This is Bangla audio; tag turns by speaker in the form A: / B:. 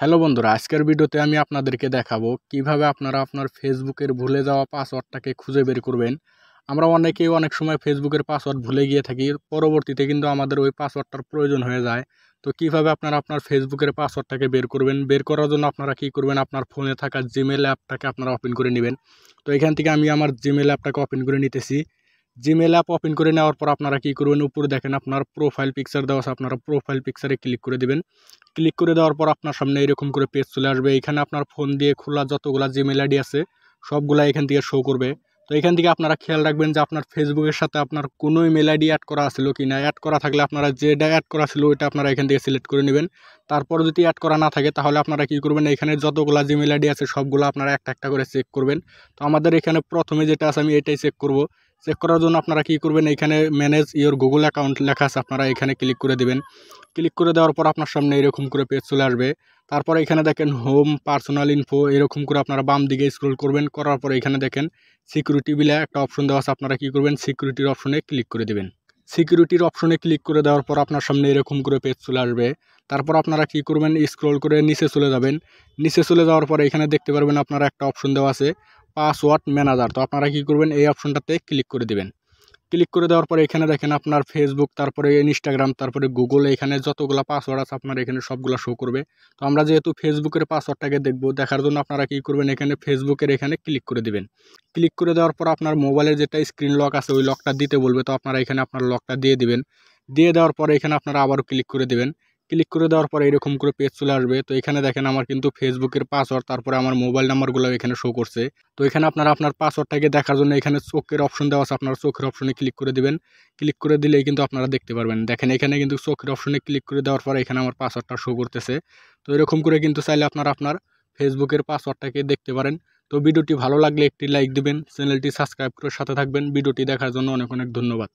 A: হ্যালো বন্ধুরা, আজকের ভিডিওতে আমি আপনাদেরকে দেখাবো কিভাবে আপনারা আপনার ফেসবুকের ভুলে যাওয়া পাসওয়ার্ডটাকে খুঁজে বের করবেন। আমরা অনেকেই অনেক সময় ফেসবুকের পাসওয়ার্ড ভুলে গিয়ে থাকি, পরবর্তীতে কিন্তু আমাদের ওই পাসওয়ার্ডটার প্রয়োজন হয়ে যায়। তো কিভাবে আপনারা আপনার ফেসবুকের পাসওয়ার্ডটাকে বের করবেন, বের করার জন্য আপনারা কি করবেন, আপনার ফোনে থাকা জিমেল অ্যাপটাকে আপনারা ওপেন করে নেবেন। তো এখান থেকে আমি আমার জিমেল অ্যাপটাকে ওপেন করে নিতেছি। জিমেল অ্যাপ ওপেন করে নেওয়ার পর আপনারা কি করবেন, উপরে দেখেন আপনার প্রোফাইল পিকচার দেওয়া আছে, আপনারা প্রোফাইল পিকচারে ক্লিক করে দিবেন। ক্লিক করে দেওয়ার পর আপনার সামনে এরকম করে পেজ চলে আসবে। এখানে আপনার ফোন দিয়ে খোলা যতগুলা জিমেল আইডি আছে সবগুলা এখান থেকে শো করবে। তো এখান থেকে আপনারা খেয়াল রাখবেন যে আপনার ফেসবুকের সাথে আপনার কোনো ইমেল আইডি অ্যাড করা ছিল কি না। অ্যাড করা থাকলে আপনারা যেটা অ্যাড করা ছিল ওইটা আপনারা এখান থেকে সিলেক্ট করে নেবেন। তারপর যদি অ্যাড করা না থাকে তাহলে আপনারা কি করবেন, এখানে যতগুলা জিমেল আইডি আছে সবগুলো আপনারা একটা একটা করে চেক করবেন। তো আমাদের এখানে প্রথমে যেটা আছে আমি এটাই চেক করব। চেক করার জন্য আপনারা কি করবেন, এখানে ম্যানেজ ইওর গুগল অ্যাকাউন্ট লেখা আছে, আপনারা এখানে ক্লিক করে দেবেন। ক্লিক করে দেওয়ার পর আপনার সামনে এরকম করে পেজ চলে আসবে। তারপরে এখানে দেখেন হোম, পার্সোনাল ইনফো, এরকম করে আপনারা বাম দিকে স্ক্রল করবেন। করার পরে এখানে দেখেন সিকিউরিটি বিলে একটা অপশন দেওয়া আছে, আপনারা কি করবেন সিকিউরিটির অপশনে ক্লিক করে দেবেন। সিকিউরিটির অপশনে ক্লিক করে দেওয়ার পর আপনার সামনে এরকম করে পেজ চলে আসবে। তারপর আপনারা কি করবেন, স্ক্রল করে নিচে চলে যাবেন। নিচে চলে যাওয়ার পরে এখানে দেখতে পারবেন আপনারা একটা অপশন দেওয়া আছে পাসওয়ার্ড ম্যানেজার। তো আপনারা কি করবেন, এই অপশনটাতে ক্লিক করে দেবেন। ক্লিক করে দেওয়ার পরে এখানে দেখেন আপনার ফেসবুক, তারপরে ইনস্টাগ্রাম, তারপরে গুগল, এখানে যতগুলো পাসওয়ার্ড আছে আপনার এখানে সবগুলো শো করবে। তো আমরা যেহেতু ফেসবুকের পাসওয়ার্ডটাকে দেখব, দেখার জন্য আপনারা কি করবেন, এখানে ফেসবুকের এখানে ক্লিক করে দিবেন। ক্লিক করে দেওয়ার পর আপনার মোবাইলের যেটা স্ক্রিন লক আছে ওই লকটা দিতে বলবে। তো আপনারা এখানে আপনার লকটা দিয়ে দিবেন। দিয়ে দেওয়ার পরে এখানে আপনারা আবারও ক্লিক করে দিবেন। ক্লিক করে দেওয়ার পরে এরকম করে পেজ চলে আসবে। তো এখানে দেখেন আমার কিন্তু ফেসবুকের পাসওয়ার্ড, তারপরে আমার মোবাইল নাম্বারগুলো এখানে শো করছে। তো এখানে আপনারা আপনার পাসওয়ার্ডটাকে দেখার জন্য এখানে চোখের অপশন দেওয়া আছে, আপনারা চোখের অপশনে ক্লিক করে দিবেন। ক্লিক করে দিলেই কিন্তু আপনারা দেখতে পারবেন, দেখেন এখানে কিন্তু চোখের অপশনে ক্লিক করে দেওয়ার পরে এখানে আমার পাসওয়ার্ডটা শো করতেছে। তো এরকম করে কিন্তু চাইলে আপনারা আপনার ফেসবুকের পাসওয়ার্ডটাকে দেখতে পারেন। তো ভিডিওটি ভালো লাগলে একটি লাইক দিবেন, চ্যানেলটি সাবস্ক্রাইব করে সাথে থাকবেন। ভিডিওটি দেখার জন্য অনেক অনেক ধন্যবাদ।